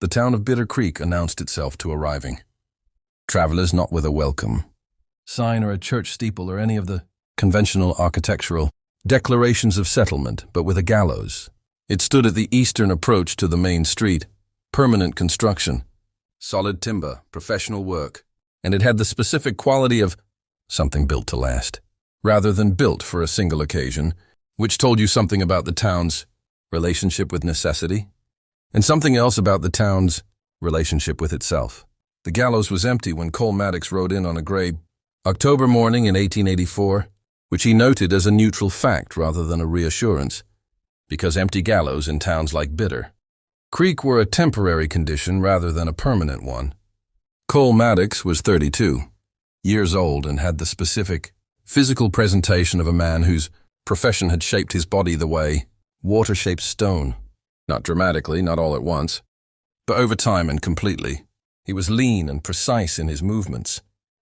the town of Bitter Creek announced itself to arriving. Travelers not with a welcome sign or a church steeple or any of the conventional architectural declarations of settlement, but with a gallows. It stood at the eastern approach to the main street, permanent construction, solid timber, professional work, and it had the specific quality of something built to last, rather than built for a single occasion, which told you something about the town's relationship with necessity, and something else about the town's relationship with itself. The gallows was empty when Cole Maddox rode in on a gray October morning in 1884, which he noted as a neutral fact rather than a reassurance, because empty gallows in towns like Bitter Creek were a temporary condition rather than a permanent one. Cole Maddox was 32 years old and had the specific physical presentation of a man whose profession had shaped his body the way water shapes stone. Not dramatically, not all at once, but over time and completely. He was lean and precise in his movements,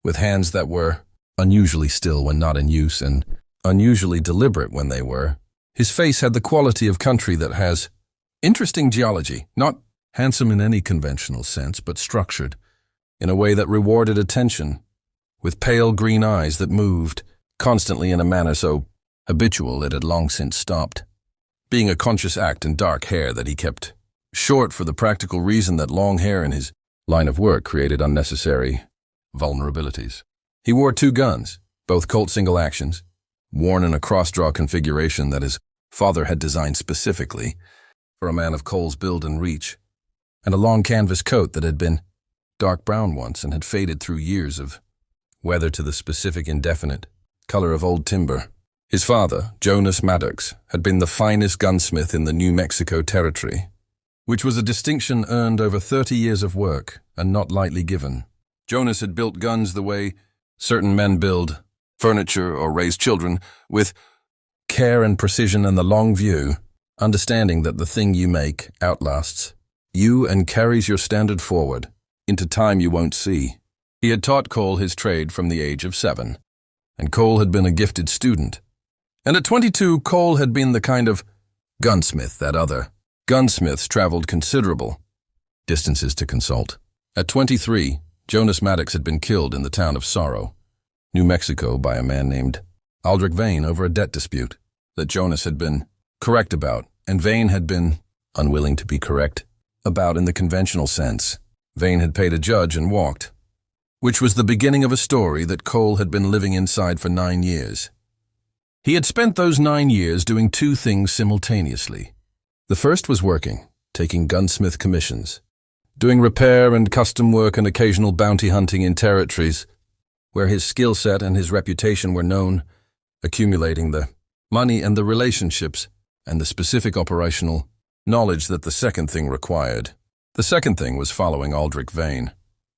with hands that were unusually still when not in use and unusually deliberate when they were. His face had the quality of country that has interesting geology, not handsome in any conventional sense, but structured in a way that rewarded attention, with pale green eyes that moved constantly in a manner so habitual it had long since stopped, being a conscious act, and dark hair that he kept short for the practical reason that long hair in his line of work created unnecessary vulnerabilities. He wore 2 guns, both Colt single actions, worn in a cross-draw configuration that his father had designed specifically for a man of Cole's build and reach, and a long canvas coat that had been dark brown once and had faded through years of weather to the specific indefinite color of old timber. His father, Jonas Maddox, had been the finest gunsmith in the New Mexico Territory, which was a distinction earned over 30 years of work and not lightly given. Jonas had built guns the way certain men build furniture or raise children, with care and precision and the long view, understanding that the thing you make outlasts you and carries your standard forward into time you won't see. He had taught Cole his trade from the age of 7, and Cole had been a gifted student. And at 22, Cole had been the kind of gunsmith that other gunsmiths traveled considerable distances to consult. At 23, Jonas Maddox had been killed in the town of Sorrow, New Mexico, by a man named Aldrich Vane over a debt dispute that Jonas had been correct about, and Vane had been unwilling to be correct about in the conventional sense. Vane had paid a judge and walked, which was the beginning of a story that Cole had been living inside for 9 years. He had spent those 9 years doing 2 things simultaneously. The first was working, taking gunsmith commissions, doing repair and custom work and occasional bounty hunting in territories where his skill set and his reputation were known, accumulating the money and the relationships and the specific operational knowledge that the second thing required. The second thing was following Aldrich Vane,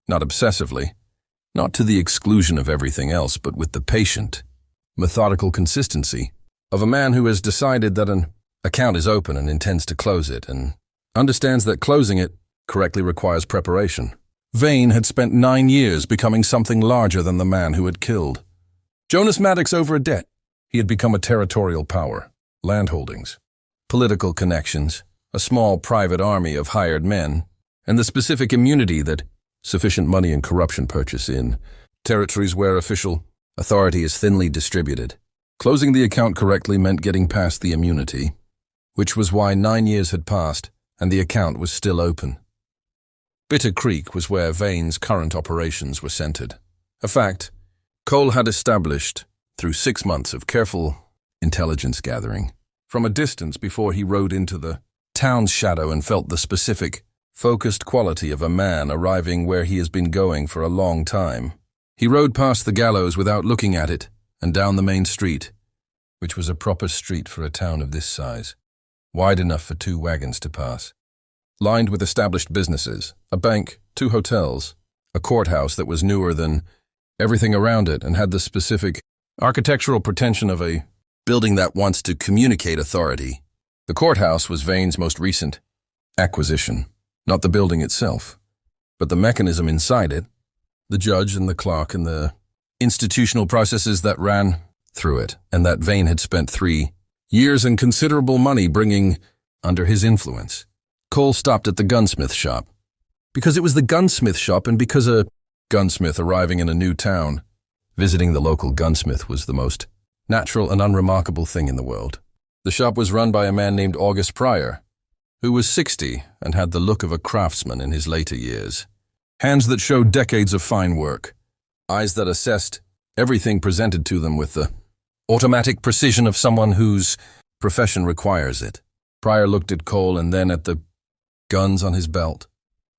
not obsessively, not to the exclusion of everything else, but with the patient, methodical consistency of a man who has decided that an account is open and intends to close it, and understands that closing it correctly requires preparation. Vane had spent 9 years becoming something larger than the man who had killed Jonas Maddox over a debt. He had become a territorial power, landholdings, political connections, a small private army of hired men, and the specific immunity that sufficient money and corruption purchase in territories where official authority is thinly distributed. Closing the account correctly meant getting past the immunity, which was why 9 years had passed and the account was still open. Bitter Creek was where Vane's current operations were centered, a fact Cole had established through 6 months of careful intelligence gathering from a distance before he rode into the town's shadow and felt the specific, focused quality of a man arriving where he has been going for a long time. He rode past the gallows without looking at it and down the main street, which was a proper street for a town of this size, wide enough for 2 wagons to pass, lined with established businesses, a bank, 2 hotels, a courthouse that was newer than everything around it and had the specific architectural pretension of a building that wants to communicate authority. The courthouse was Vane's most recent acquisition, not the building itself, but the mechanism inside it, the judge and the clerk and the institutional processes that ran through it, and that Vane had spent 3 years and considerable money bringing under his influence. Cole stopped at the gunsmith shop, Because it was the gunsmith shop and because a gunsmith arriving in a new town. Visiting the local gunsmith was the most natural and unremarkable thing in the world. The shop was run by a man named August Pryor, who was 60 and had the look of a craftsman in his later years. Hands that showed decades of fine work, eyes that assessed everything presented to them with the automatic precision of someone whose profession requires it. Pryor looked at Cole and then at the guns on his belt,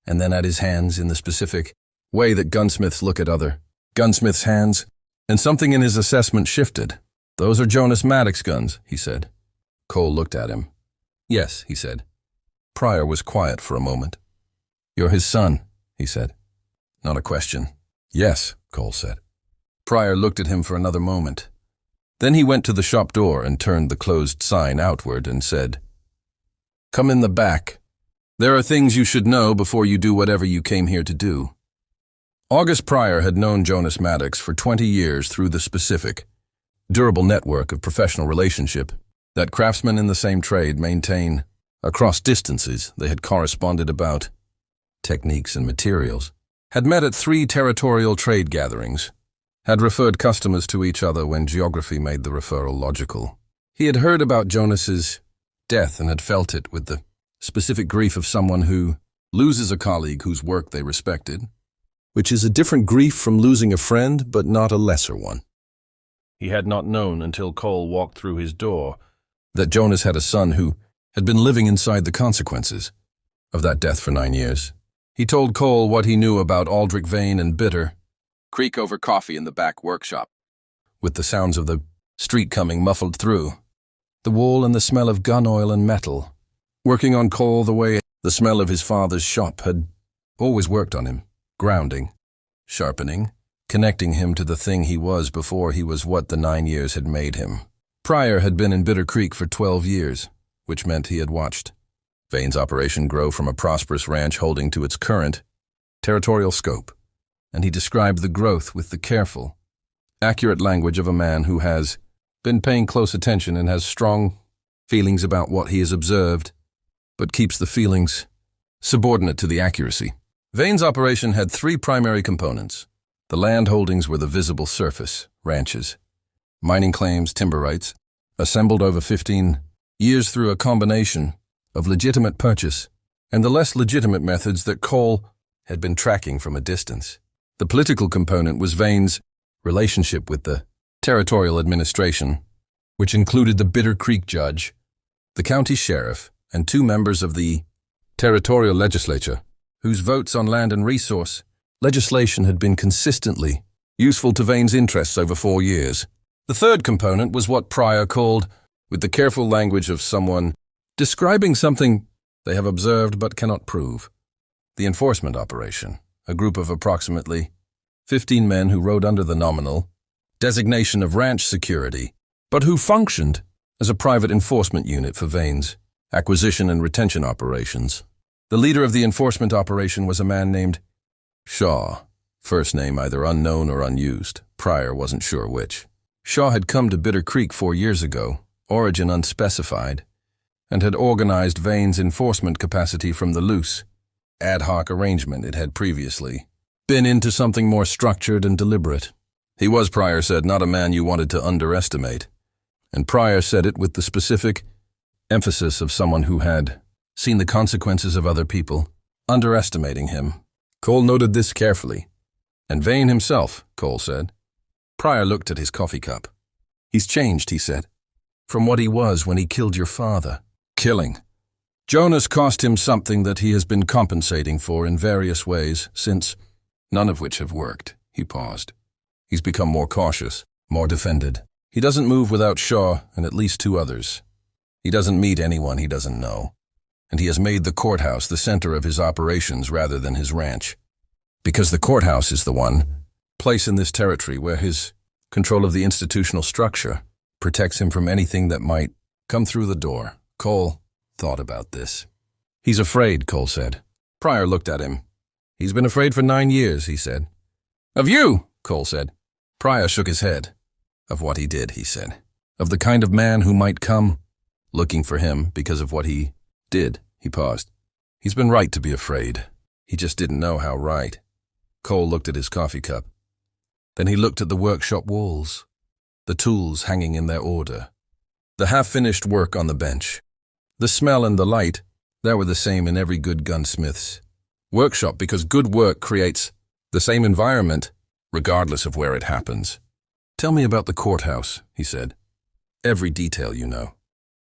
and then at his hands in the specific way that gunsmiths look at other gunsmiths' hands, and something in his assessment shifted. "Those are Jonas Maddox guns," he said. Cole looked at him. "Yes," he said. Pryor was quiet for a moment. "You're his son," he said. Not a question. "Yes," Cole said. Pryor looked at him for another moment. Then he went to the shop door and turned the closed sign outward and said, "Come in the back. There are things you should know before you do whatever you came here to do." August Pryor had known Jonas Maddox for 20 years through the specific, durable network of professional relationship that craftsmen in the same trade maintain across distances. They had corresponded about techniques and materials, had met at 3 territorial trade gatherings, had referred customers to each other when geography made the referral logical. He had heard about Jonas's death and had felt it with the specific grief of someone who loses a colleague whose work they respected, which is a different grief from losing a friend, but not a lesser one. He had not known until Cole walked through his door that Jonas had a son who had been living inside the consequences of that death for 9 years. He told Cole what he knew about Aldrich Vane and Bitter creak over coffee in the back workshop, with the sounds of the street coming muffled through, the wall and the smell of gun oil and metal, working on Cole the way the smell of his father's shop had always worked on him, grounding, sharpening, connecting him to the thing he was before he was what the 9 years had made him. Pryor had been in Bitter Creek for 12 years, which meant he had watched Vane's operation grow from a prosperous ranch holding to its current territorial scope, and he described the growth with the careful, accurate language of a man who has been paying close attention and has strong feelings about what he has observed, but keeps the feelings subordinate to the accuracy. Vane's operation had 3 primary components. The land holdings were the visible surface, ranches, mining claims, timber rights, assembled over 15 years through a combination of legitimate purchase and the less legitimate methods that Cole had been tracking from a distance. The political component was Vane's relationship with the territorial administration, which included the Bitter Creek judge, the county sheriff, and 2 members of the territorial legislature, whose votes on land and resource legislation had been consistently useful to Vane's interests over 4 years. The third component was what Pryor called, with the careful language of someone describing something they have observed but cannot prove, the enforcement operation, a group of approximately 15 men who rode under the nominal designation of ranch security, but who functioned as a private enforcement unit for Vane's acquisition and retention operations. The leader of the enforcement operation was a man named Shaw, first name either unknown or unused. Pryor wasn't sure which. Shaw had come to Bitter Creek 4 years ago, origin unspecified, and had organized Vane's enforcement capacity from the loose, ad hoc arrangement it had previously been into something more structured and deliberate. He was, Pryor said, not a man you wanted to underestimate, and Pryor said it with the specific emphasis of someone who had seen the consequences of other people underestimating him. Cole noted this carefully. "And Vane himself," Cole said. Pryor looked at his coffee cup. "He's changed," he said, "from what he was when he killed your father." Killing. Jonas cost him something that he has been compensating for in various ways since, none of which have worked. He paused. He's become more cautious, more defended. He doesn't move without Shaw and at least 2 others. He doesn't meet anyone he doesn't know. And he has made the courthouse the center of his operations rather than his ranch. Because the courthouse is the one place in this territory where his control of the institutional structure protects him from anything that might come through the door. Cole thought about this. "He's afraid," Cole said. Pryor looked at him. "He's been afraid for 9 years," he said. "Of you," Cole said. Pryor shook his head. "Of what he did," he said. "Of the kind of man who might come looking for him because of what he did." He paused. "He's been right to be afraid. He just didn't know how right. Cole looked at his coffee cup. Then he looked at the workshop walls, the tools hanging in their order, the half-finished work on the bench. The smell and the light, they were the same in every good gunsmith's workshop, because good work creates the same environment, regardless of where it happens. "Tell me about the courthouse," he said. "Every detail you know."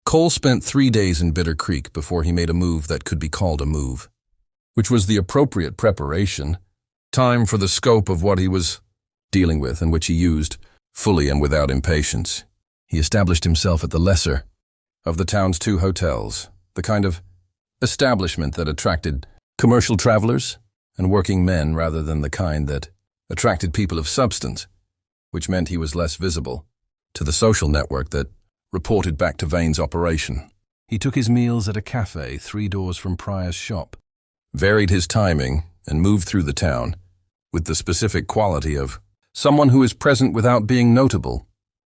Cole spent 3 days in Bitter Creek before he made a move that could be called a move, which was the appropriate preparation, time for the scope of what he was dealing with, and which he used fully and without impatience. He established himself at the lesser of the town's 2 hotels, the kind of establishment that attracted commercial travelers and working men rather than the kind that attracted people of substance, which meant he was less visible to the social network that reported back to Vane's operation. He took his meals at a cafe 3 doors from Pryor's shop, varied his timing, and moved through the town with the specific quality of someone who is present without being notable,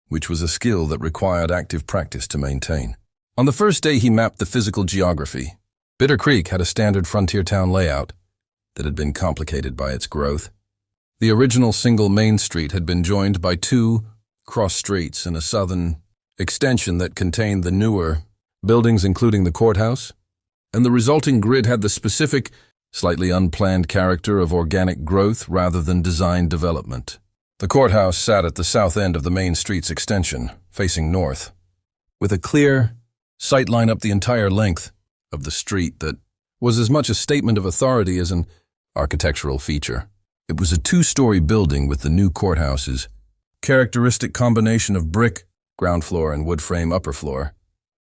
which was a skill that required active practice to maintain. On the first day, he mapped the physical geography. Bitter Creek had a standard frontier town layout that had been complicated by its growth. The original single main street had been joined by 2 cross streets and a southern extension that contained the newer buildings, including the courthouse, and the resulting grid had the specific, slightly unplanned character of organic growth rather than designed development. The courthouse sat at the south end of the main street's extension, facing north, with a clear sight line up the entire length of the street that was as much a statement of authority as an architectural feature. It was a 2-story building with the new courthouse's characteristic combination of brick, ground floor, and wood frame upper floor,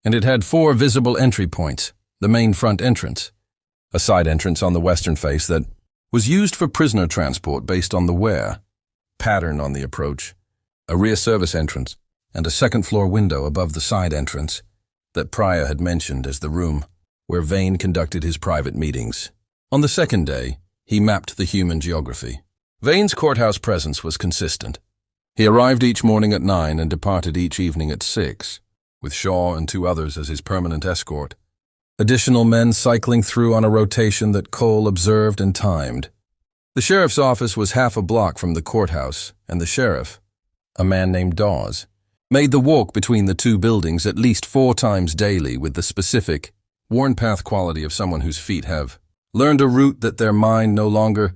and it had 4 visible entry points: the main front entrance, a side entrance on the western face that was used for prisoner transport based on the wear pattern on the approach, a rear service entrance, and a second-floor window above the side entrance that Pryor had mentioned as the room where Vane conducted his private meetings. On the second day, he mapped the human geography. Vane's courthouse presence was consistent. He arrived each morning at 9 and departed each evening at 6, with Shaw and 2 others as his permanent escort. Additional men cycling through on a rotation that Cole observed and timed. The sheriff's office was half a block from the courthouse, and the sheriff, a man named Dawes, made the walk between the 2 buildings at least 4 times daily with the specific, worn-path quality of someone whose feet have learned a route that their mind no longer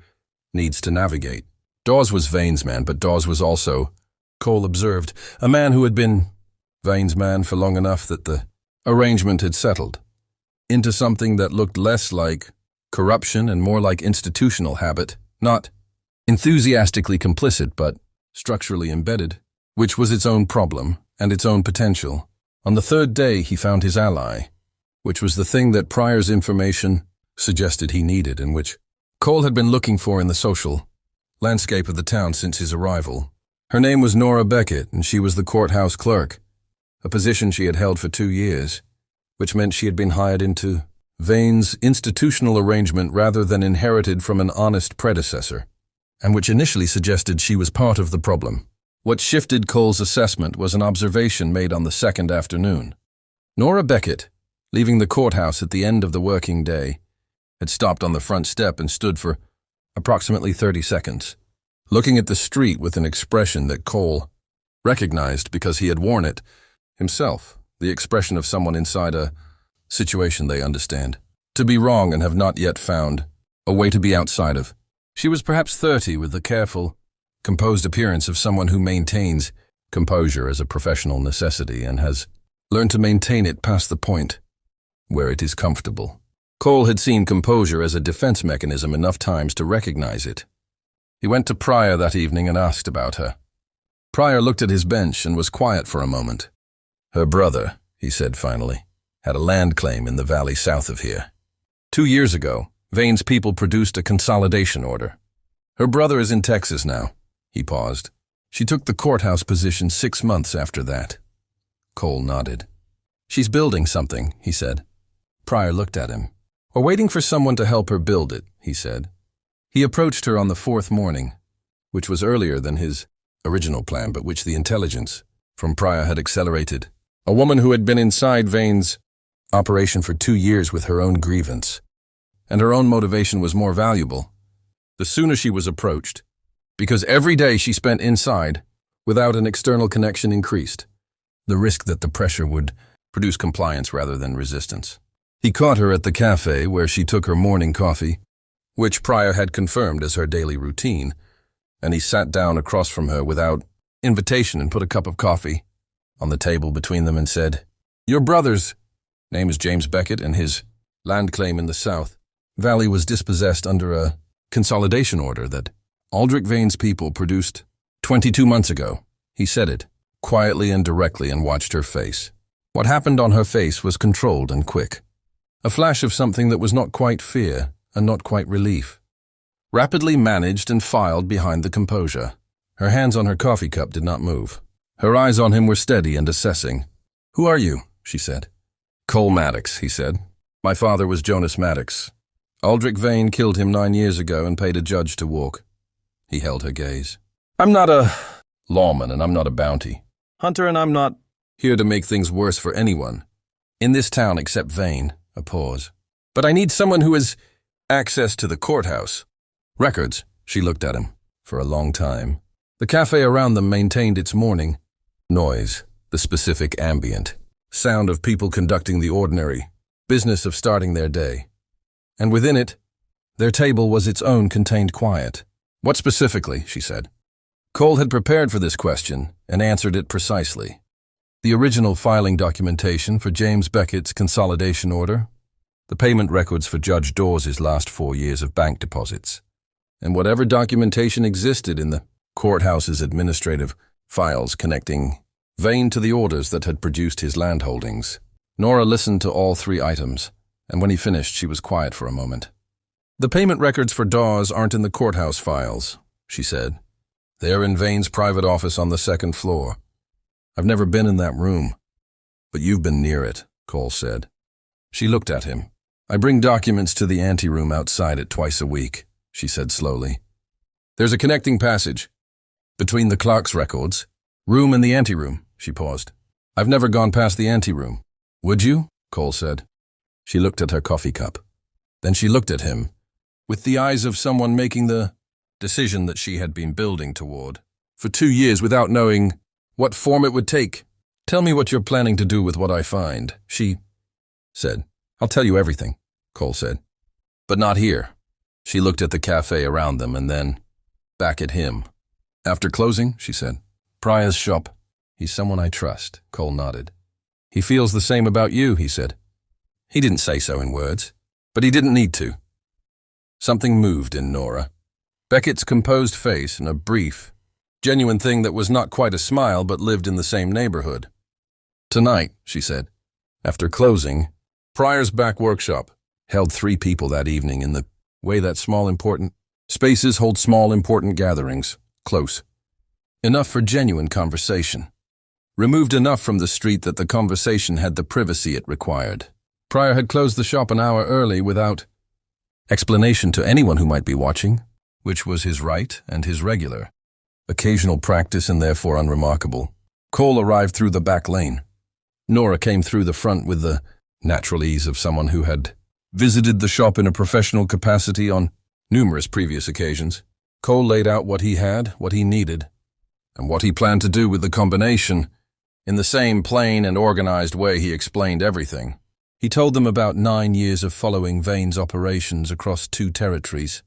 needs to navigate. Dawes was Vane's man, but Dawes was also, Cole observed, a man who had been Vane's man for long enough that the arrangement had settled into something that looked less like corruption and more like institutional habit, not enthusiastically complicit, but structurally embedded, which was its own problem and its own potential. On the 3rd day, he found his ally, which was the thing that Pryor's information suggested he needed and which Cole had been looking for in the social landscape of the town since his arrival. Her name was Nora Beckett, and she was the courthouse clerk, a position she had held for 2 years, which meant she had been hired into Vane's institutional arrangement rather than inherited from an honest predecessor, and which initially suggested she was part of the problem. What shifted Cole's assessment was an observation made on the 2nd afternoon. Nora Beckett, leaving the courthouse at the end of the working day, had stopped on the front step and stood for approximately 30 seconds, looking at the street with an expression that Cole recognized because he had worn it himself, the expression of someone inside a situation they understand to be wrong and have not yet found a way to be outside of. She was perhaps 30, with the careful, composed appearance of someone who maintains composure as a professional necessity and has learned to maintain it past the point where it is comfortable. Cole had seen composure as a defense mechanism enough times to recognize it. He went to Pryor that evening and asked about her. Pryor looked at his bench and was quiet for a moment. "Her brother," he said finally, "had a land claim in the valley south of here. 2 years ago, Vane's people produced a consolidation order. Her brother is in Texas now." He paused. "She took the courthouse position 6 months after that." Cole nodded. "She's building something," he said. Pryor looked at him. "Or waiting for someone to help her build it," he said. He approached her on the 4th morning, which was earlier than his original plan, but which the intelligence from Pryor had accelerated. A woman who had been inside Vane's operation for 2 years with her own grievance, and her own motivation was more valuable, the sooner she was approached, because every day she spent inside without an external connection increased, the risk that the pressure would produce compliance rather than resistance. He caught her at the cafe where she took her morning coffee, which Pryor had confirmed as her daily routine, and he sat down across from her without invitation and put a cup of coffee on the table between them and said, "Your brother's name is James Beckett, and his land claim in the South Valley was dispossessed under a consolidation order that Aldrich Vane's people produced 22 months ago." He said it, quietly and directly, and watched her face. What happened on her face was controlled and quick. A flash of something that was not quite fear and not quite relief. Rapidly managed and filed behind the composure. Her hands on her coffee cup did not move. Her eyes on him were steady and assessing. "Who are you?" she said. "Cole Maddox," he said. "My father was Jonas Maddox. Aldrich Vane killed him 9 years ago and paid a judge to walk." He held her gaze. "I'm not a lawman, and I'm not a bounty hunter, and I'm not here to make things worse for anyone in this town except Vane." A pause. "But I need someone who has access to the courthouse records." She looked at him for a long time. The cafe around them maintained its morning noise, the specific ambient sound of people conducting the ordinary business of starting their day. And within it, their table was its own contained quiet. "What specifically?" she said. Cole had prepared for this question and answered it precisely. The original filing documentation for James Beckett's consolidation order, the payment records for Judge Dawes' last 4 years of bank deposits, and whatever documentation existed in the courthouse's administrative files connecting Vane to the orders that had produced his land holdings. Nora listened to all 3 items, and when he finished, she was quiet for a moment. "The payment records for Dawes aren't in the courthouse files," she said. "They're in Vane's private office on the 2nd floor. I've never been in that room, but you've been near it," Cole said. She looked at him. "I bring documents to the anteroom outside it twice a week," she said slowly. "There's a connecting passage between the clerk's records, room and the anteroom." She paused. "I've never gone past the anteroom." "Would you?" Cole said. She looked at her coffee cup. Then she looked at him, with the eyes of someone making the decision that she had been building toward for 2 years without knowing what form it would take. "Tell me what you're planning to do with what I find," she said. "I'll tell you everything," Cole said. "But not here." She looked at the cafe around them and then back at him. "After closing," she said. "Pryor's shop. He's someone I trust," Cole nodded. "He feels the same about you," he said. He didn't say so in words, but he didn't need to. Something moved in Nora. Beckett's composed face and a brief, genuine thing that was not quite a smile but lived in the same neighborhood. "Tonight," she said. After closing, Pryor's back workshop held 3 people that evening in the way that small important spaces hold small important gatherings, close. Enough for genuine conversation. Removed enough from the street that the conversation had the privacy it required. Pryor had closed the shop an hour early without explanation to anyone who might be watching, which was his right and his regular, occasional practice and therefore unremarkable. Cole arrived through the back lane. Nora came through the front with the natural ease of someone who had visited the shop in a professional capacity on numerous previous occasions. Cole laid out what he had, what he needed, and what he planned to do with the combination. In the same plain and organized way he explained everything. He told them about 9 years of following Vane's operations across 2 territories,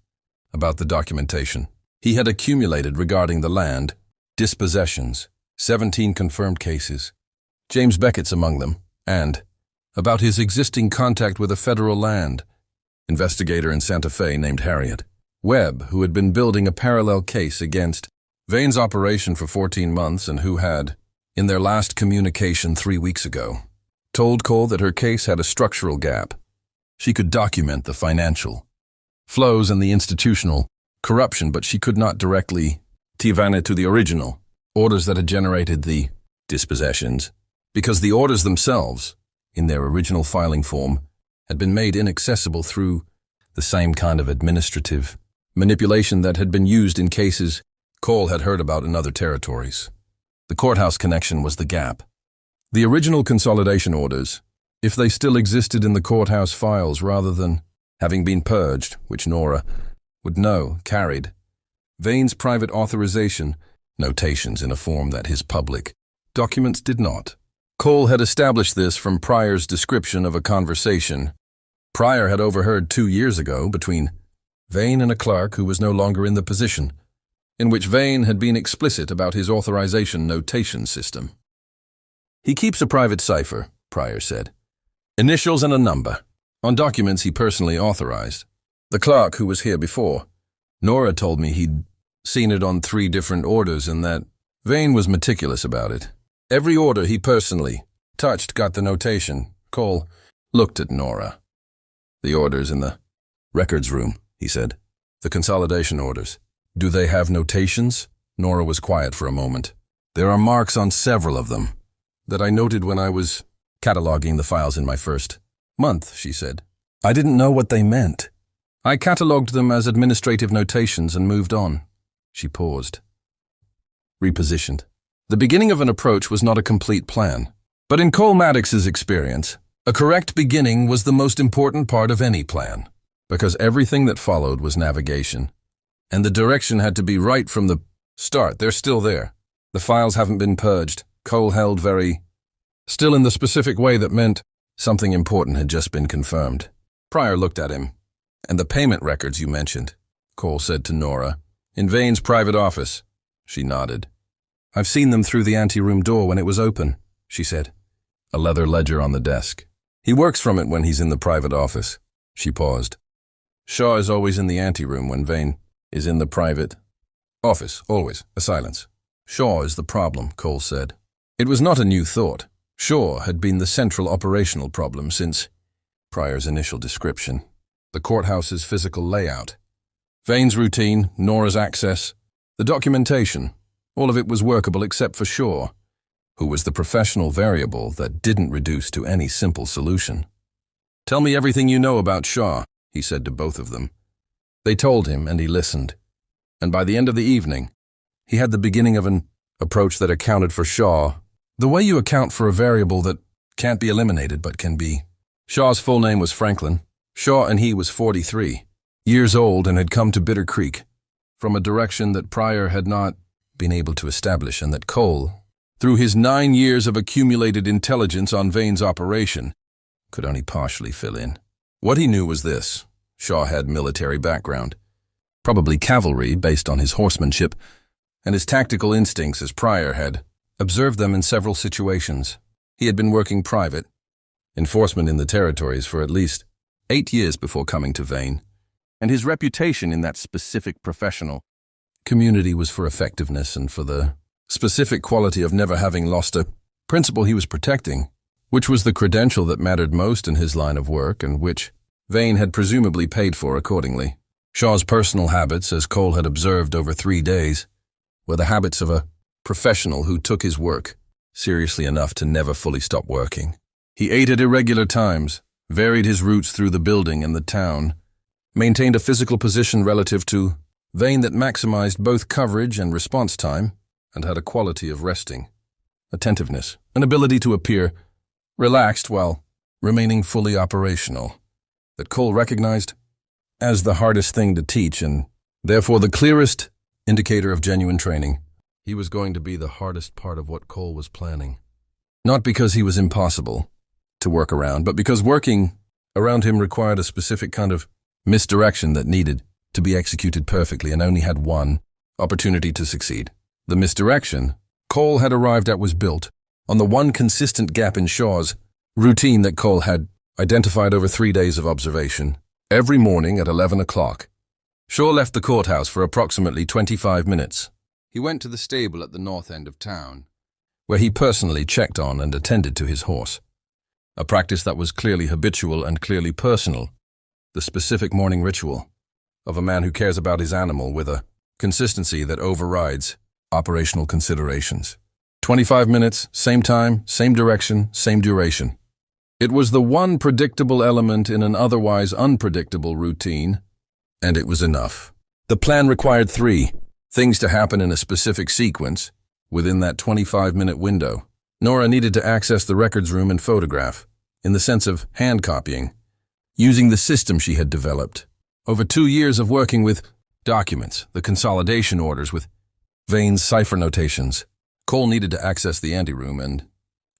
about the documentation he had accumulated regarding the land, dispossessions, 17 confirmed cases, James Beckett's among them, and about his existing contact with a federal land investigator in Santa Fe named Harriet Webb, who had been building a parallel case against Vane's operation for 14 months and who had, in their last communication 3 weeks ago, told Cole that her case had a structural gap. She could document the financial flows and the institutional corruption, but she could not directly Tivana to the original orders that had generated the dispossessions, because the orders themselves, in their original filing form, had been made inaccessible through the same kind of administrative manipulation that had been used in cases Cole had heard about in other territories. The courthouse connection was the gap. The original consolidation orders, if they still existed in the courthouse files rather than having been purged, which Nora would know carried Vane's private authorization, notations in a form that his public documents did not. Cole had established this from Pryor's description of a conversation Pryor had overheard 2 years ago between Vane and a clerk who was no longer in the position, in which Vane had been explicit about his authorization notation system. He keeps a private cipher, Pryor said. Initials and a number, on documents he personally authorized. The clerk who was here before, Nora told me he'd seen it on 3 different orders and that Vane was meticulous about it. Every order he personally touched got the notation. Cole looked at Nora. The orders in the records room, he said. The consolidation orders. Do they have notations? Nora was quiet for a moment. There are marks on several of them that I noted when I was cataloging the files in my first month, she said. I didn't know what they meant. I catalogued them as administrative notations and moved on. She paused. Repositioned. The beginning of an approach was not a complete plan, but in Cole Maddox's experience, a correct beginning was the most important part of any plan, because everything that followed was navigation, and the direction had to be right from the start. They're still there. The files haven't been purged. Cole held very still in the specific way that meant something important had just been confirmed. Pryor looked at him. And the payment records you mentioned, Cole said to Nora. In Vane's private office. She nodded. I've seen them through the anteroom door when it was open, she said. A leather ledger on the desk. He works from it when he's in the private office. She paused. Shaw is always in the anteroom when Vane is in the private office, always. A silence. Shaw is the problem, Cole said. It was not a new thought. Shaw had been the central operational problem since Pryor's initial description. The courthouse's physical layout. Vane's routine, Nora's access, the documentation, all of it was workable except for Shaw, who was the professional variable that didn't reduce to any simple solution. Tell me everything you know about Shaw, he said to both of them. They told him, and he listened. And by the end of the evening, he had the beginning of an approach that accounted for Shaw, the way you account for a variable that can't be eliminated but can be. Shaw's full name was Franklin. Shaw and he was 43, years old and had come to Bitter Creek, from a direction that Pryor had not been able to establish and that Cole, through his 9 years of accumulated intelligence on Vane's operation, could only partially fill in. What he knew was this. Shaw had military background, probably cavalry based on his horsemanship, and his tactical instincts as Pryor had observed them in several situations. He had been working private, enforcement in the territories for at least 8 years before coming to Vane, and his reputation in that specific professional community was for effectiveness and for the specific quality of never having lost a principle he was protecting, which was the credential that mattered most in his line of work and which Vane had presumably paid for accordingly. Shaw's personal habits, as Cole had observed over 3 days, were the habits of a professional who took his work seriously enough to never fully stop working. He ate at irregular times, varied his routes through the building and the town, maintained a physical position relative to Vane that maximized both coverage and response time, and had a quality of resting, attentiveness, an ability to appear relaxed while remaining fully operational, that Cole recognized as the hardest thing to teach and therefore the clearest indicator of genuine training. He was going to be the hardest part of what Cole was planning. Not because he was impossible to work around, but because working around him required a specific kind of misdirection that needed to be executed perfectly and only had one opportunity to succeed. The misdirection Cole had arrived at was built on the one consistent gap in Shaw's routine that Cole had identified over 3 days of observation. Every morning at 11 o'clock, Shaw left the courthouse for approximately 25 minutes. He went to the stable at the north end of town, where he personally checked on and attended to his horse. A practice that was clearly habitual and clearly personal, the specific morning ritual of a man who cares about his animal with a consistency that overrides operational considerations. 25 minutes, same time, same direction, same duration. It was the one predictable element in an otherwise unpredictable routine, and it was enough. The plan required 3 things to happen in a specific sequence within that 25-minute window. Nora needed to access the records room and photograph, in the sense of hand copying, using the system she had developed. Over 2 years of working with documents, the consolidation orders with Vane's cipher notations, Cole needed to access the anteroom and,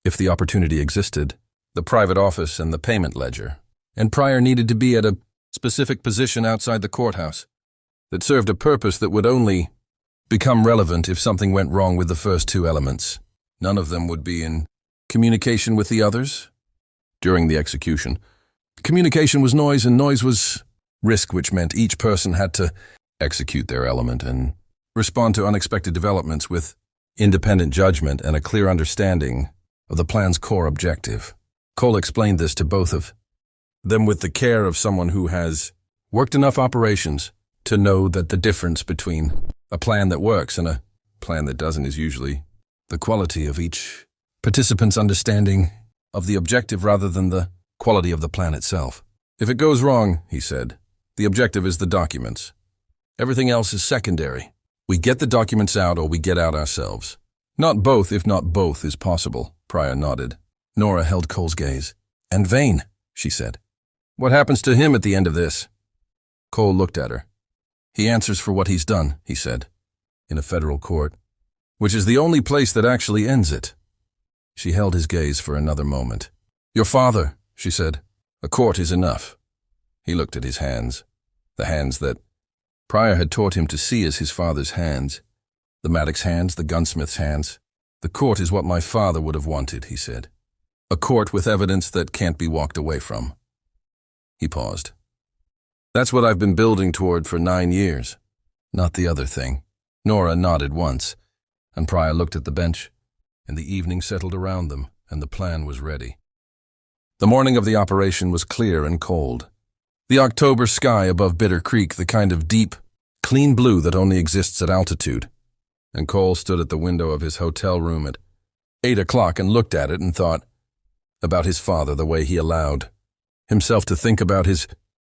if the opportunity existed, the private office and the payment ledger. And Pryor needed to be at a specific position outside the courthouse that served a purpose that would only become relevant if something went wrong with the first 2 elements. None of them would be in communication with the others. During the execution, communication was noise and noise was risk, which meant each person had to execute their element and respond to unexpected developments with independent judgment and a clear understanding of the plan's core objective. Cole explained this to both of them with the care of someone who has worked enough operations to know that the difference between a plan that works and a plan that doesn't is usually the quality of each participant's understanding of the objective rather than the quality of the plan itself. If it goes wrong, he said, the objective is the documents. Everything else is secondary. We get the documents out or we get out ourselves. Not both, if not both, is possible, Pryor nodded. Nora held Cole's gaze. And Vane, she said. What happens to him at the end of this? Cole looked at her. He answers for what he's done, he said, in a federal court, which is the only place that actually ends it. She held his gaze for another moment. Your father, she said. A court is enough. He looked at his hands, the hands that Pryor had taught him to see as his father's hands, the Maddox hands, the gunsmith's hands. The court is what my father would have wanted, he said. A court with evidence that can't be walked away from. He paused. That's what I've been building toward for 9 years. Not the other thing. Nora nodded once, and Pryor looked at the bench, and the evening settled around them, and the plan was ready. The morning of the operation was clear and cold. The October sky above Bitter Creek, the kind of deep, clean blue that only exists at altitude. And Cole stood at the window of his hotel room at 8 o'clock and looked at it and thought about his father the way he allowed himself to think about his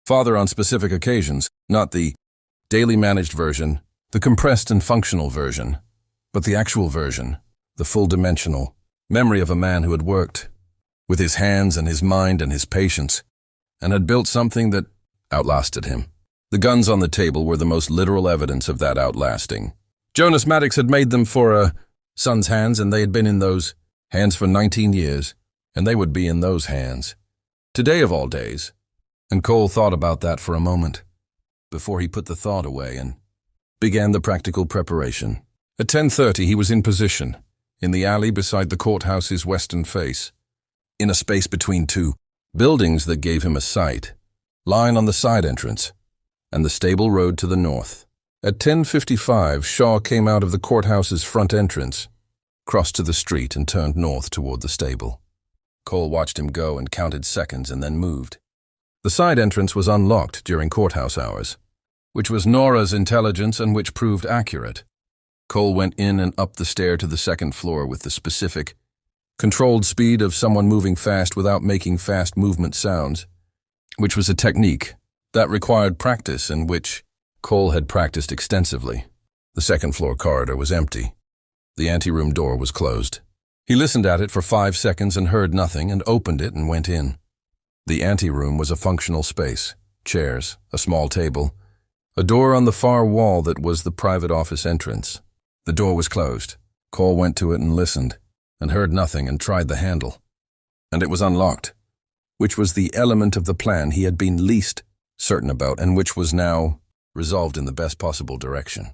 father on specific occasions, not the daily managed version, the compressed and functional version, but the actual version, the full-dimensional memory of a man who had worked with his hands and his mind and his patience, and had built something that outlasted him. The guns on the table were the most literal evidence of that outlasting. Jonas Maddox had made them for a son's hands, and they had been in those hands for 19 years, and they would be in those hands. Today of all days. And Cole thought about that for a moment, before he put the thought away and began the practical preparation. At 10:30 he was in position, in the alley beside the courthouse's western face, in a space between 2 buildings that gave him a sight, line on the side entrance, and the stable road to the north. At 10:55, Shaw came out of the courthouse's front entrance, crossed to the street, and turned north toward the stable. Cole watched him go and counted seconds and then moved. The side entrance was unlocked during courthouse hours, which was Nora's intelligence and which proved accurate. Cole went in and up the stair to the second floor with the specific, controlled speed of someone moving fast without making fast movement sounds, which was a technique that required practice and which Cole had practiced extensively. The second floor corridor was empty. The anteroom door was closed. He listened at it for 5 seconds and heard nothing and opened it and went in. The anteroom was a functional space, chairs, a small table, a door on the far wall that was the private office entrance. The door was closed. Cole went to it and listened, and heard nothing and tried the handle. And it was unlocked, which was the element of the plan he had been least certain about and which was now resolved in the best possible direction.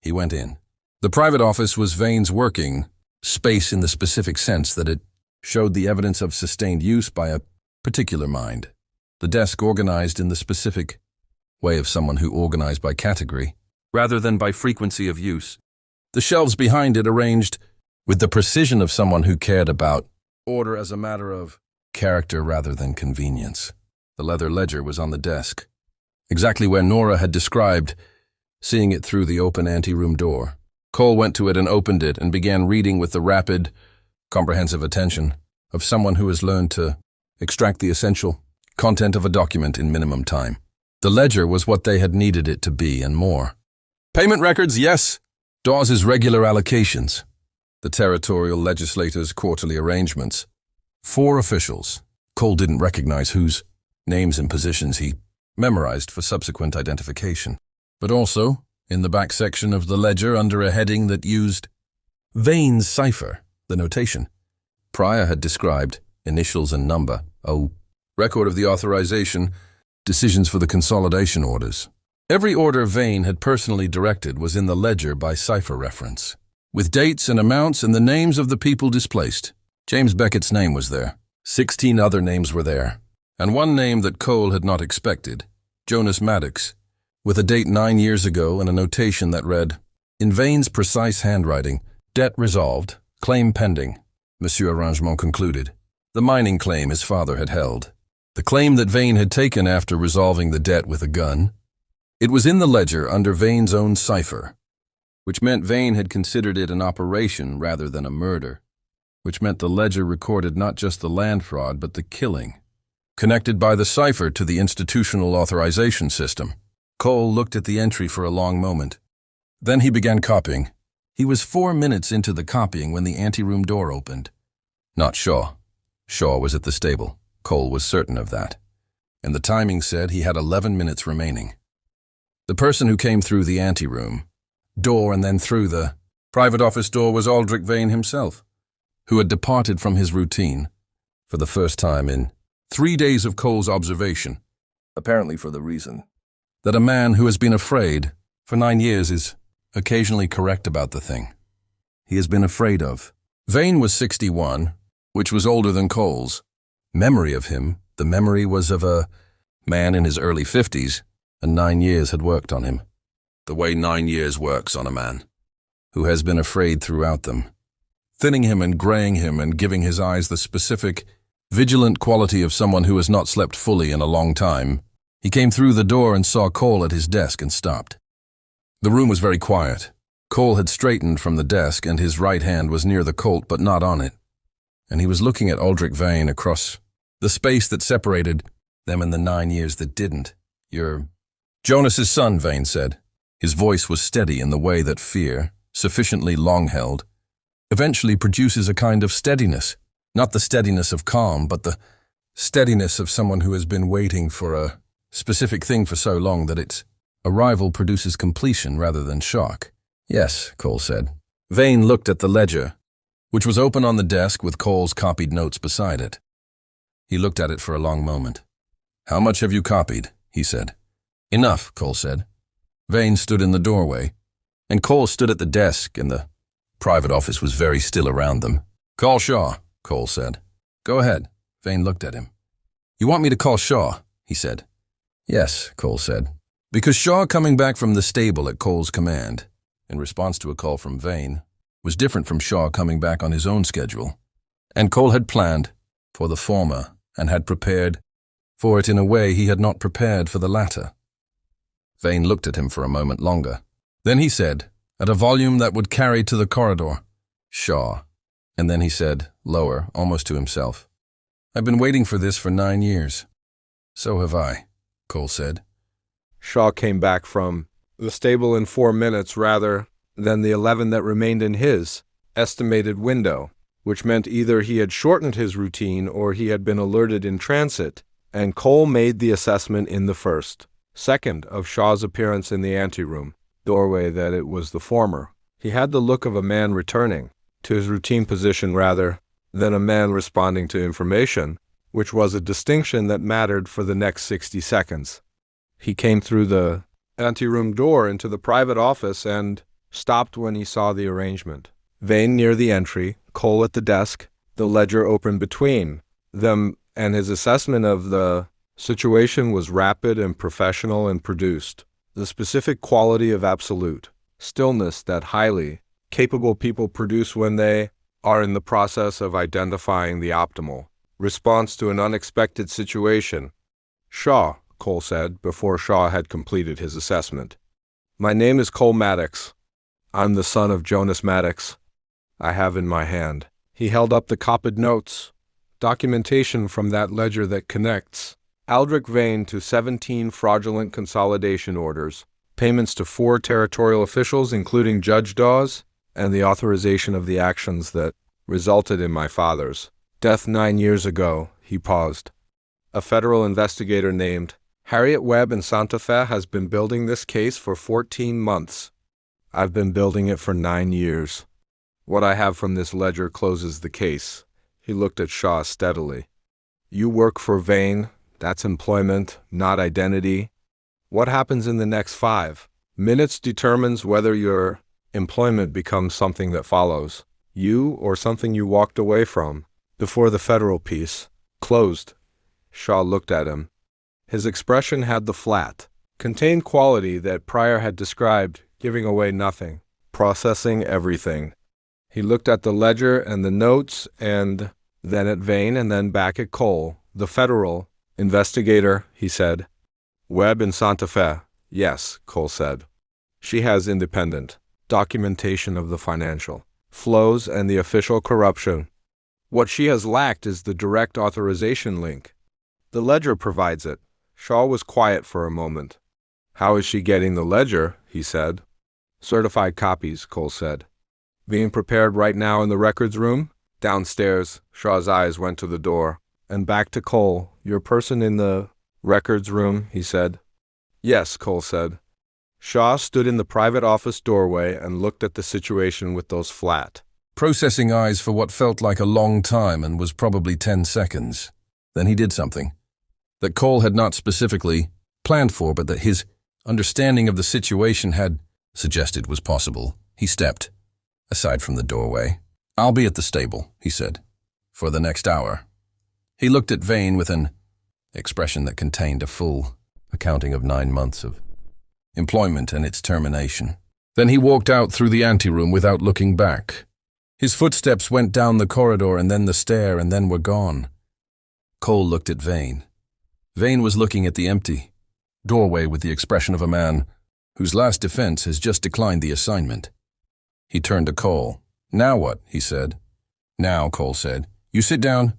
He went in. The private office was Vane's working space in the specific sense that it showed the evidence of sustained use by a particular mind. The desk organized in the specific way of someone who organized by category, rather than by frequency of use. The shelves behind it arranged with the precision of someone who cared about order as a matter of character rather than convenience. The leather ledger was on the desk, exactly where Nora had described seeing it through the open anteroom door. Cole went to it and opened it and began reading with the rapid, comprehensive attention of someone who has learned to extract the essential content of a document in minimum time. The ledger was what they had needed it to be and more. Payment records, yes. Dawes's regular allocations. The territorial legislators' quarterly arrangements. 4 officials. Cole didn't recognize whose names and positions he memorized for subsequent identification. But also, in the back section of the ledger under a heading that used Vane's cipher, the notation Pryor had described, initials and number, record of the authorization, decisions for the consolidation orders. Every order Vane had personally directed was in the ledger by cipher reference, with dates and amounts and the names of the people displaced. James Beckett's name was there. 16 other names were there, and one name that Cole had not expected, Jonas Maddox, with a date 9 years ago and a notation that read, in Vane's precise handwriting, debt resolved, claim pending. Monsieur Arrangement concluded. The mining claim his father had held. The claim that Vane had taken after resolving the debt with a gun. It was in the ledger under Vane's own cipher, which meant Vane had considered it an operation rather than a murder, which meant the ledger recorded not just the land fraud but the killing, connected by the cipher to the institutional authorization system. Cole looked at the entry for a long moment. Then he began copying. He was 4 minutes into the copying when the anteroom door opened. Not Shaw. Shaw was at the stable. Cole was certain of that. And the timing said he had 11 minutes remaining. The person who came through the anteroom door and then through the private office door was Aldrich Vane himself, who had departed from his routine for the first time in 3 days of Cole's observation, apparently for the reason that a man who has been afraid for 9 years is occasionally correct about the thing he has been afraid of. Vane was 61, which was older than Cole's. Memory of him, the memory was of a man in his early 50s, and 9 years had worked on him. The way 9 years works on a man who has been afraid throughout them, thinning him and graying him and giving his eyes the specific, vigilant quality of someone who has not slept fully in a long time. He came through the door and saw Cole at his desk and stopped. The room was very quiet. Cole had straightened from the desk and his right hand was near the Colt but not on it, and he was looking at Aldrich Vane across the space that separated them and the 9 years that didn't. You're Jonas's son, Vane said. His voice was steady in the way that fear, sufficiently long-held, eventually produces a kind of steadiness. Not the steadiness of calm, but the steadiness of someone who has been waiting for a specific thing for so long that its arrival produces completion rather than shock. Yes, Cole said. Vane looked at the ledger, which was open on the desk with Cole's copied notes beside it. He looked at it for a long moment. How much have you copied? He said. Enough, Cole said. Vane stood in the doorway, and Cole stood at the desk, and the private office was very still around them. Call Shaw, Cole said. Go ahead. Vane looked at him. You want me to call Shaw? He said. Yes, Cole said. Because Shaw coming back from the stable at Cole's command, in response to a call from Vane, was different from Shaw coming back on his own schedule, and Cole had planned for the former and had prepared for it in a way he had not prepared for the latter. Vane looked at him for a moment longer. Then he said, at a volume that would carry to the corridor, Shaw. And then he said, lower, almost to himself, I've been waiting for this for 9 years. So have I, Cole said. Shaw came back from the stable in 4 minutes rather than the 11 that remained in his estimated window, which meant either he had shortened his routine or he had been alerted in transit, and Cole made the assessment in the first second of Shaw's appearance in the anteroom doorway that it was the former. He had the look of a man returning to his routine position rather than a man responding to information, which was a distinction that mattered for the next 60 seconds. He came through the anteroom door into the private office and stopped when he saw the arrangement. Vane near the entry, Cole at the desk, the ledger open between them, and his assessment of the situation was rapid and professional and produced the specific quality of absolute stillness that highly capable people produce when they are in the process of identifying the optimal response to an unexpected situation. Shaw, Cole said, before Shaw had completed his assessment. My name is Cole Maddox. I'm the son of Jonas Maddox. I have in my hand. He held up the copied notes, documentation from that ledger that connects Aldrich Vane to 17 fraudulent consolidation orders, payments to 4 territorial officials including Judge Dawes, and the authorization of the actions that resulted in my father's death 9 years ago. He paused. A federal investigator named Harriet Webb in Santa Fe has been building this case for 14 months. I've been building it for 9 years. What I have from this ledger closes the case. He looked at Shaw steadily. You work for Vane. That's employment, not identity. What happens in the next 5 minutes determines whether your employment becomes something that follows you or something you walked away from. Before the federal piece closed, Shaw looked at him. His expression had the flat, contained quality that Pryor had described, giving away nothing, processing everything. He looked at the ledger and the notes, and then at Vane, and then back at Cole. The federal investigator, he said. Webb in Santa Fe. Yes, Cole said. She has independent documentation of the financial flows and the official corruption. What she has lacked is the direct authorization link. The ledger provides it. Shaw was quiet for a moment. How is she getting the ledger? He said. Certified copies, Cole said. Being prepared right now in the records room? Downstairs, Shaw's eyes went to the door. And back to Cole. Your person in the records room, he said. Yes, Cole said. Shaw stood in the private office doorway and looked at the situation with those flat, processing eyes for what felt like a long time and was probably 10 seconds. Then he did something that Cole had not specifically planned for, but that his understanding of the situation had suggested was possible. He stepped aside from the doorway. I'll be at the stable, he said, for the next hour. He looked at Vane with an expression that contained a full accounting of 9 months of employment and its termination. Then he walked out through the anteroom without looking back. His footsteps went down the corridor and then the stair and then were gone. Cole looked at Vane. Vane was looking at the empty doorway with the expression of a man whose last defense has just declined the assignment. He turned to Cole. Now what? He said. Now, Cole said, you sit down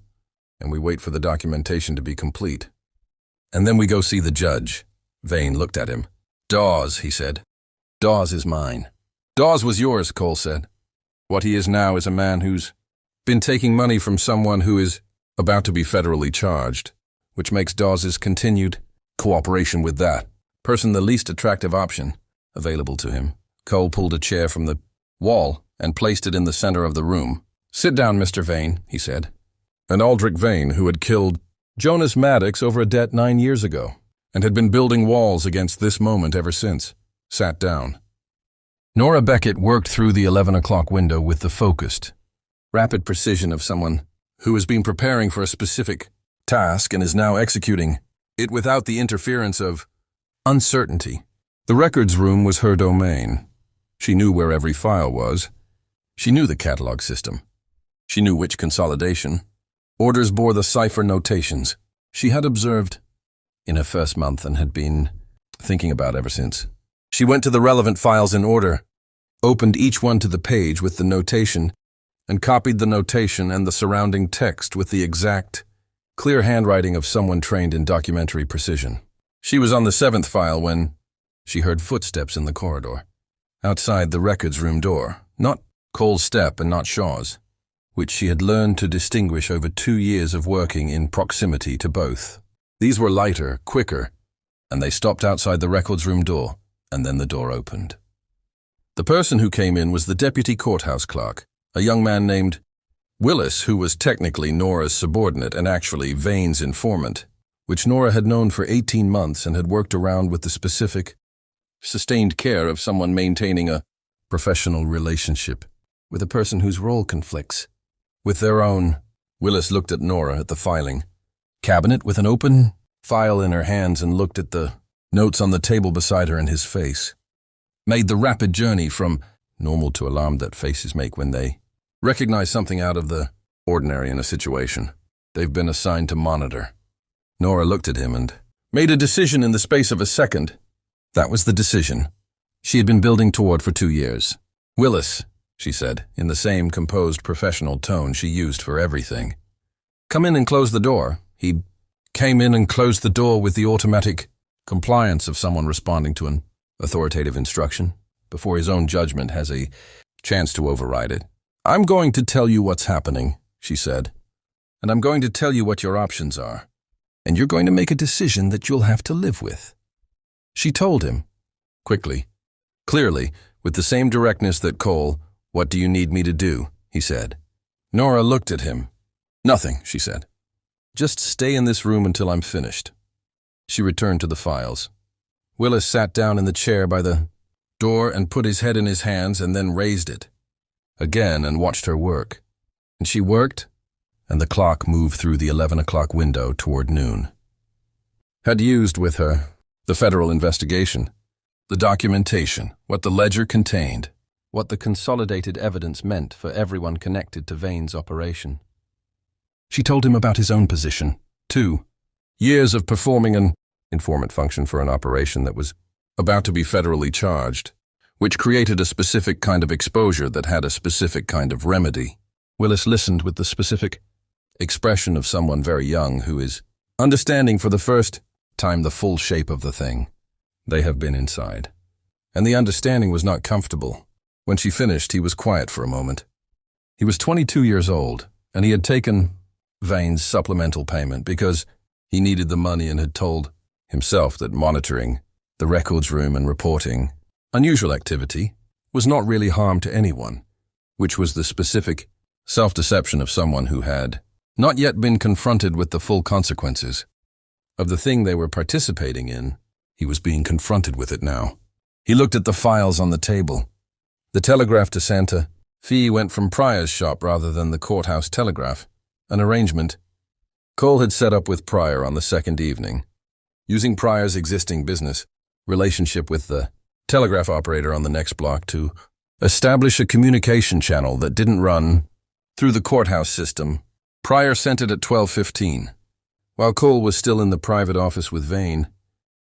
and we wait for the documentation to be complete. And then we go see the judge. Vane looked at him. Dawes, he said. Dawes is mine. Dawes was yours, Cole said. What he is now is a man who's been taking money from someone who is about to be federally charged, which makes Dawes's continued cooperation with that person the least attractive option available to him. Cole pulled a chair from the wall and placed it in the center of the room. Sit down, Mr. Vane, he said. And Aldrich Vane, who had killed Jonas Maddox over a debt 9 years ago and had been building walls against this moment ever since, sat down. Nora Beckett worked through the 11 o'clock window with the focused, rapid precision of someone who has been preparing for a specific task and is now executing it without the interference of uncertainty. The records room was her domain. She knew where every file was. She knew the catalog system. She knew which consolidation orders bore the cipher notations she had observed in her first month and had been thinking about ever since. She went to the relevant files in order, opened each one to the page with the notation, and copied the notation and the surrounding text with the exact, clear handwriting of someone trained in documentary precision. She was on the 7th file when she heard footsteps in the corridor, outside the records room door, not Cole's step and not Shaw's, which she had learned to distinguish over 2 years of working in proximity to both. These were lighter, quicker, and they stopped outside the records room door, and then the door opened. The person who came in was the deputy courthouse clerk, a young man named Willis, who was technically Nora's subordinate and actually Vane's informant, which Nora had known for 18 months and had worked around with the specific, sustained care of someone maintaining a professional relationship with a person whose role conflicts with their own. Willis looked at Nora at the filing cabinet with an open file in her hands and looked at the notes on the table beside her and his face. Made the rapid journey from normal to alarmed that faces make when they recognize something out of the ordinary in a situation they've been assigned to monitor. Nora looked at him and made a decision in the space of a second. That was the decision she had been building toward for 2 years. Willis, she said, in the same composed professional tone she used for everything. Come in and close the door. He came in and closed the door with the automatic compliance of someone responding to an authoritative instruction before his own judgment has a chance to override it. I'm going to tell you what's happening, she said, and I'm going to tell you what your options are. and you're going to make a decision that you'll have to live with." She told him, quickly, clearly, with the same directness that Cole, "What do you need me to do?" he said. Nora looked at him. "Nothing," she said. "Just stay in this room until I'm finished." She returned to the files. Willis sat down in the chair by the door and put his head in his hands and then raised it again and watched her work. And she worked, and the clock moved through the 11 o'clock window toward noon. Had used with her the federal investigation, the documentation, what the ledger contained, what the consolidated evidence meant for everyone connected to Vane's operation. She told him about his own position, too. Years of performing an informant function for an operation that was about to be federally charged, which created a specific kind of exposure that had a specific kind of remedy. Willis listened with the specific expression of someone very young who is understanding for the first time the full shape of the thing. They have been inside. And the understanding was not comfortable. When she finished, he was quiet for a moment. He was 22 years old, and he had taken Vane's supplemental payment because he needed the money and had told himself that monitoring the records room and reporting unusual activity was not really harm to anyone, which was the specific self-deception of someone who had not yet been confronted with the full consequences of the thing they were participating in. He was being confronted with it now. He looked at the files on the table. The telegraph to Santa Fe went from Pryor's shop rather than the courthouse telegraph, an arrangement Cole had set up with Pryor on the second evening, using Pryor's existing business relationship with the telegraph operator on the next block to establish a communication channel that didn't run through the courthouse system. Pryor sent it at 12:15. While Cole was still in the private office with Vane,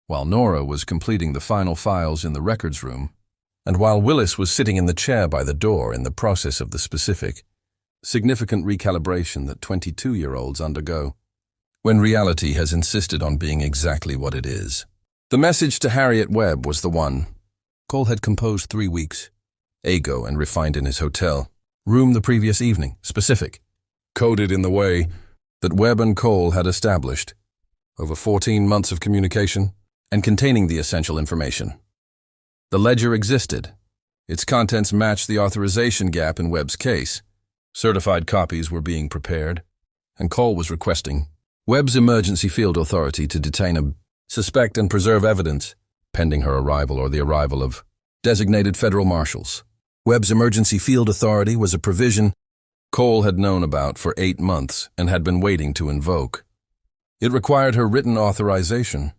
while Nora was completing the final files in the records room, and while Willis was sitting in the chair by the door in the process of the specific, significant recalibration that 22-year-olds undergo when reality has insisted on being exactly what it is. The message to Harriet Webb was the one Cole had composed 3 weeks ago and refined in his hotel room the previous evening, specific, coded in the way that Webb and Cole had established, over 14 months of communication, and containing the essential information. The ledger existed. Its contents matched the authorization gap in Webb's case. Certified copies were being prepared, and Cole was requesting Webb's emergency field authority to detain a suspect and preserve evidence, pending her arrival or the arrival of designated federal marshals. Webb's emergency field authority was a provision Cole had known about for 8 months and had been waiting to invoke. It required her written authorization,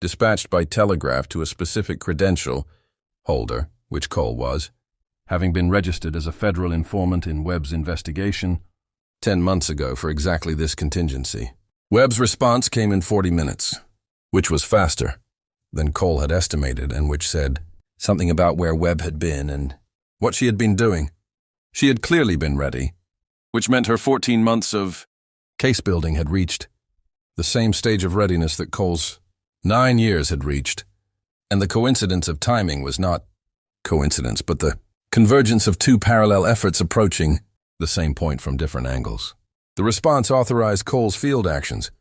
dispatched by telegraph to a specific credential holder, which Cole was, having been registered as a federal informant in Webb's investigation 10 months ago for exactly this contingency. Webb's response came in 40 minutes, which was faster than Cole had estimated and which said something about where Webb had been and what she had been doing. She had clearly been ready, which meant her 14 months of case building had reached the same stage of readiness that Cole's 9 years had reached, and the coincidence of timing was not coincidence, but the convergence of 2 parallel efforts approaching the same point from different angles. The response authorized Cole's field actions,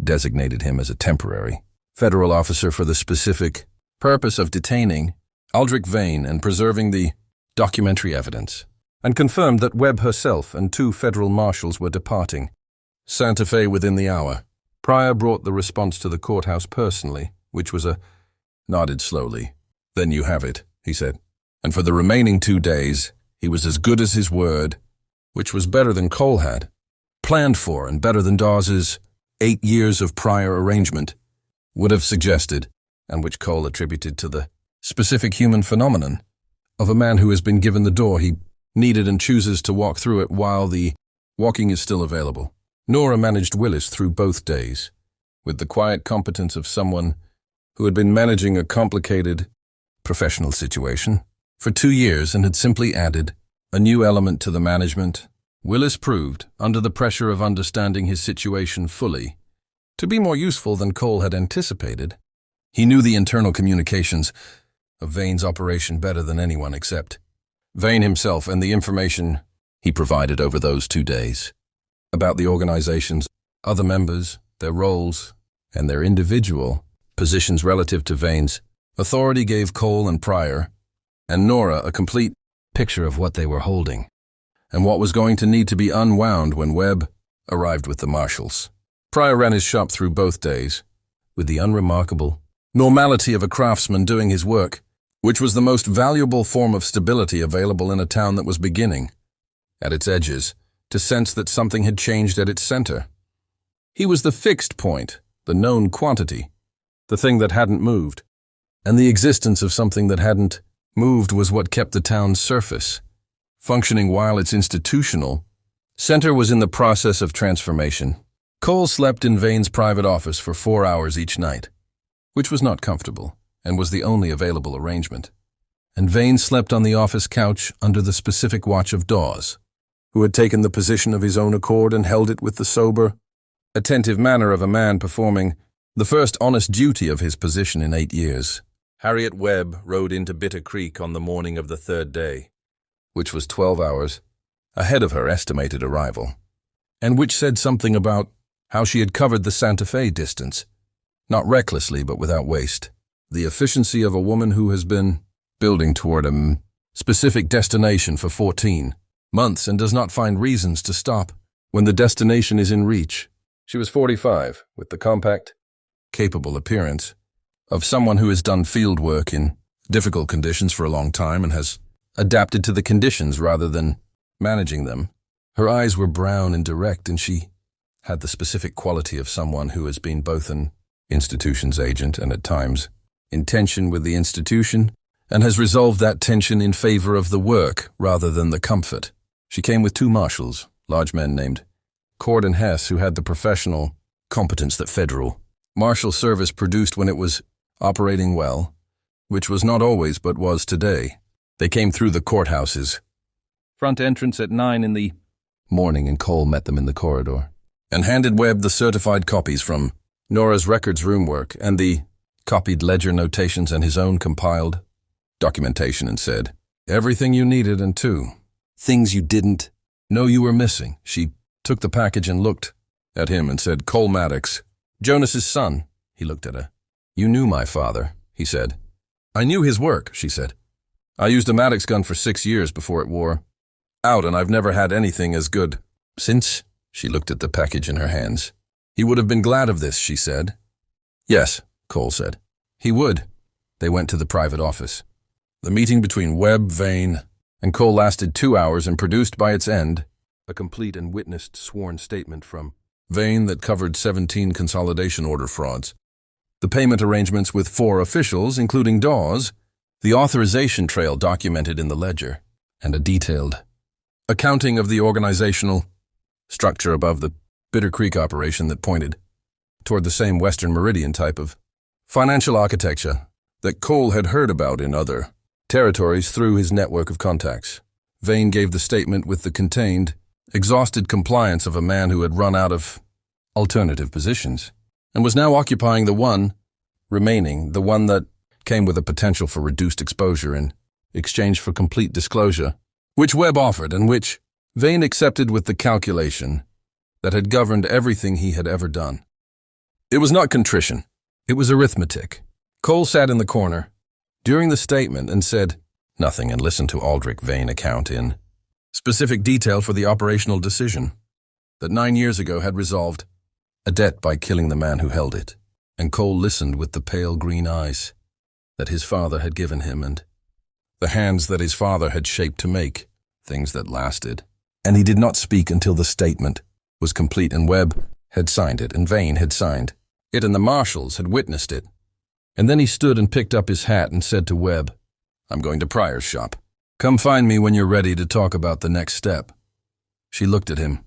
designated him as a temporary federal officer for the specific purpose of detaining Aldrich Vane and preserving the documentary evidence, and confirmed that Webb herself and 2 federal marshals were departing Santa Fe within the hour. Pryor brought the response to the courthouse personally, which was nodded slowly. "Then you have it," he said. And for the remaining 2 days, he was as good as his word, which was better than Cole had planned for and better than Dawes's 8 years of prior arrangement would have suggested, and which Cole attributed to the specific human phenomenon of a man who has been given the door he needed and chooses to walk through it while the walking is still available. Nora managed Willis through both days, with the quiet competence of someone who had been managing a complicated professional situation for 2 years and had simply added a new element to the management. Willis proved, under the pressure of understanding his situation fully, to be more useful than Cole had anticipated. He knew the internal communications of Vane's operation better than anyone except Vane himself, and the information he provided over those 2 days about the organization's other members, their roles, and their individual positions relative to Vane's authority gave Cole and Pryor and Nora a complete picture of what they were holding and what was going to need to be unwound when Webb arrived with the marshals. Pryor ran his shop through both days with the unremarkable normality of a craftsman doing his work, which was the most valuable form of stability available in a town that was beginning, at its edges, to sense that something had changed at its center. He was the fixed point, the known quantity, the thing that hadn't moved. And the existence of something that hadn't moved was what kept the town's surface functioning while its institutional center was in the process of transformation. Cole slept in Vane's private office for 4 hours each night, which was not comfortable and was the only available arrangement. And Vane slept on the office couch under the specific watch of Dawes, who had taken the position of his own accord and held it with the sober, attentive manner of a man performing the first honest duty of his position in 8 years. Harriet Webb rode into Bitter Creek on the morning of the third day, which was 12 hours ahead of her estimated arrival, and which said something about how she had covered the Santa Fe distance, not recklessly but without waste. The efficiency of a woman who has been building toward a specific destination for 14 months and does not find reasons to stop when the destination is in reach. She was 45, with the compact, capable appearance of someone who has done field work in difficult conditions for a long time and has adapted to the conditions rather than managing them. Her eyes were brown and direct, and she had the specific quality of someone who has been both an institution's agent and at times in tension with the institution and has resolved that tension in favor of the work rather than the comfort. She came with 2 marshals, large men named Cord and Hess, who had the professional competence that federal marshal service produced when it was operating well, which was not always but was today. They came through the courthouse's front entrance at 9 in the morning, and Cole met them in the corridor and handed Webb the certified copies from Nora's records room work and the copied ledger notations and his own compiled documentation, and said, "Everything you needed and 2 things you didn't know you were missing." She took the package and looked at him and said, "Cole Maddox, Jonas's son." He looked at her. "You knew my father," he said. "I knew his work," she said. "I used a Maddox gun for 6 years before it wore out, and I've never had anything as good since." She looked at the package in her hands. "He would have been glad of this," she said. "Yes," Cole said. "He would." They went to the private office. The meeting between Webb, Vane, and Cole lasted 2 hours and produced by its end a complete and witnessed sworn statement from Vane that covered 17 consolidation order frauds, the payment arrangements with 4 officials, including Dawes, the authorization trail documented in the ledger, and a detailed accounting of the organizational structure above the Bitter Creek operation that pointed toward the same Western Meridian type of financial architecture that Cole had heard about in other territories through his network of contacts. Vane gave the statement with the contained, exhausted compliance of a man who had run out of alternative positions and was now occupying the one remaining, the one that came with a potential for reduced exposure in exchange for complete disclosure, which Webb offered and which Vane accepted with the calculation that had governed everything he had ever done. It was not contrition. It was arithmetic. Cole sat in the corner during the statement and said nothing and listened to Aldrich Vane account in specific detail for the operational decision that 9 years ago had resolved a debt by killing the man who held it. And Cole listened with the pale green eyes that his father had given him and the hands that his father had shaped to make things that lasted. And he did not speak until the statement was complete and Webb had signed it and Vane had signed it and the marshals had witnessed it. And then he stood and picked up his hat and said to Webb, "I'm going to Pryor's shop. Come find me when you're ready to talk about the next step." She looked at him.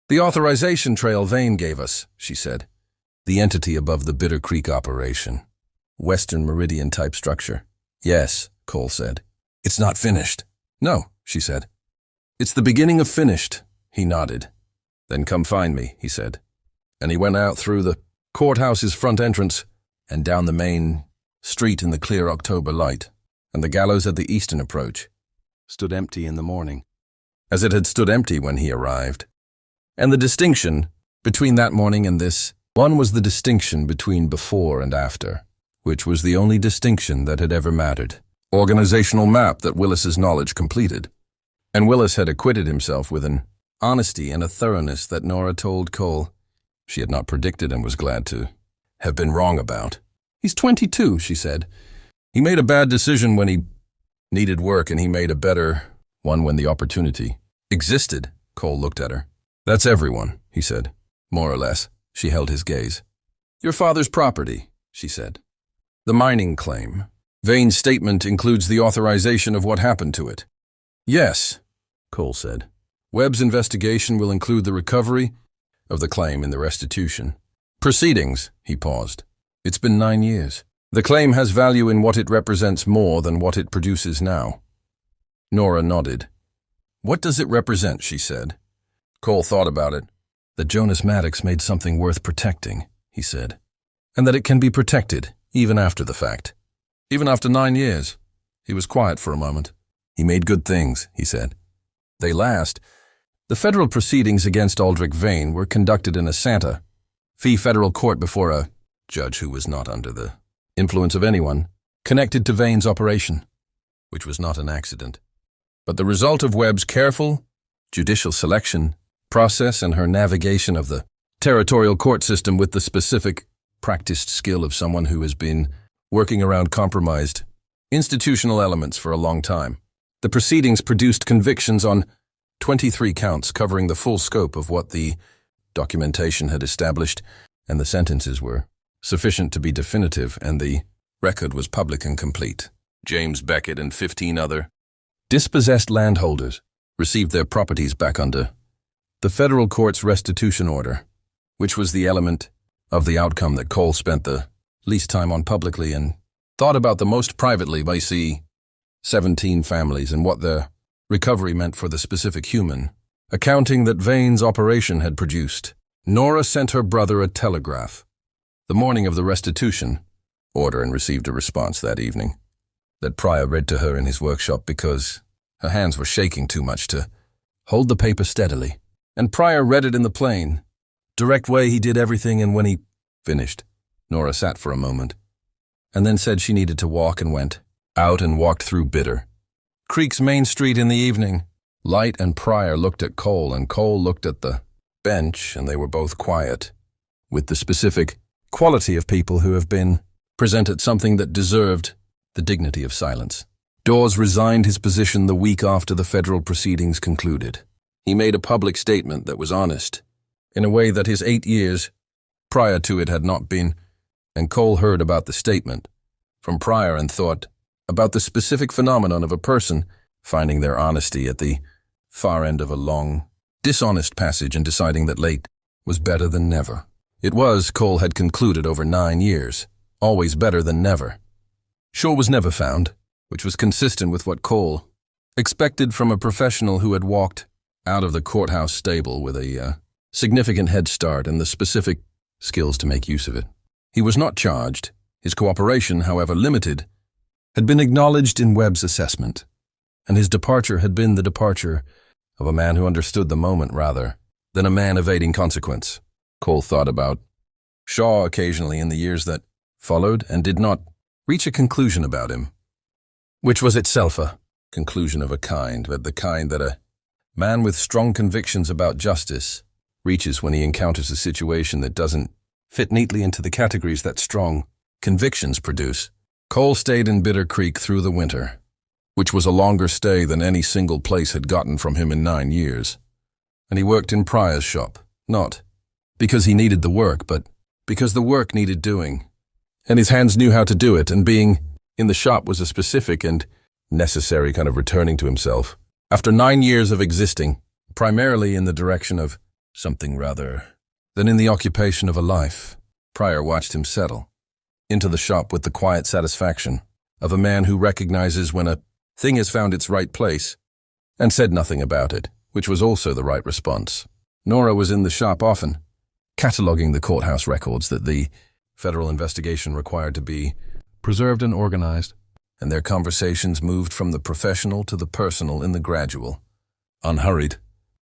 "The authorization trail Vane gave us," she said. "The entity above the Bitter Creek operation. Western Meridian type structure." "Yes," Cole said. "It's not finished." "No," she said. "It's the beginning of finished." He nodded. "Then come find me," he said. And he went out through the courthouse's front entrance and down the main street in the clear October light, and the gallows at the eastern approach stood empty in the morning, as it had stood empty when he arrived. And the distinction between that morning and this One was the distinction between before and after, which was the only distinction that had ever mattered. Organizational map that Willis's knowledge completed. And Willis had acquitted himself with an honesty and a thoroughness that Nora told Cole she had not predicted and was glad to have been wrong about. "He's 22, she said. "He made a bad decision when he needed work, and he made a better one when the opportunity existed." Cole looked at her. "That's everyone," he said. "More or less." She held his gaze. "Your father's property," she said. "The mining claim. Vane's statement includes the authorization of what happened to it." "Yes," Cole said. "Webb's investigation will include the recovery of the claim in the restitution proceedings." He paused. "It's been 9 years. The claim has value in what it represents more than what it produces now." Nora nodded. "What does it represent?" she said. Cole thought about it. "That Jonas Maddox made something worth protecting," he said. "And that it can be protected, even after the fact. Even after 9 years." He was quiet for a moment. "He made good things," he said. "They last." The federal proceedings against Aldrich Vane were conducted in a Santa Fe federal court before a judge who was not under the influence of anyone connected to Vane's operation, which was not an accident, but the result of Webb's careful judicial selection process and her navigation of the territorial court system with the specific, practiced skill of someone who has been working around compromised institutional elements for a long time. The proceedings produced convictions on 23 counts covering the full scope of what the documentation had established, and the sentences were sufficient to be definitive, and the record was public and complete. James Beckett and 15 other dispossessed landholders received their properties back under the federal court's restitution order, which was the element of the outcome that Cole spent the least time on publicly and thought about the most privately by 17 families and what the recovery meant for the specific human accounting that Vane's operation had produced. Nora sent her brother a telegraph the morning of the restitution order and received a response that evening that Pryor read to her in his workshop because her hands were shaking too much to hold the paper steadily. And Pryor read it in the plain, direct way he did everything, and when he finished, Nora sat for a moment, and then said she needed to walk and went out and walked through Bitter Creek's main street in the evening. Light and Pryor looked at Cole, and Cole looked at the bench, and they were both quiet, with the specific quality of people who have been presented something that deserved the dignity of silence. Dawes resigned his position the week after the federal proceedings concluded. He made a public statement that was honest, in a way that his 8 years prior to it had not been, and Cole heard about the statement from Pryor and thought about the specific phenomenon of a person finding their honesty at the far end of a long, dishonest passage and deciding that late was better than never. It was, Cole had concluded over 9 years, always better than never. Shaw was never found, which was consistent with what Cole expected from a professional who had walked out of the courthouse stable with a significant head start and the specific skills to make use of it. He was not charged. His cooperation, however limited, had been acknowledged in Webb's assessment, and his departure had been the departure of a man who understood the moment rather than a man evading consequence. Cole thought about Shaw occasionally in the years that followed and did not reach a conclusion about him, which was itself a conclusion of a kind, but the kind that a man with strong convictions about justice reaches when he encounters a situation that doesn't fit neatly into the categories that strong convictions produce. Cole stayed in Bitter Creek through the winter, which was a longer stay than any single place had gotten from him in 9 years. And he worked in Pryor's shop, not because he needed the work, but because the work needed doing. And his hands knew how to do it, and being in the shop was a specific and necessary kind of returning to himself. After 9 years of existing, primarily in the direction of something rather than in the occupation of a life, Pryor watched him settle into the shop with the quiet satisfaction of a man who recognizes when a thing has found its right place and said nothing about it, which was also the right response. Nora was in the shop often, cataloging the courthouse records that the federal investigation required to be preserved and organized, and their conversations moved from the professional to the personal in the gradual, unhurried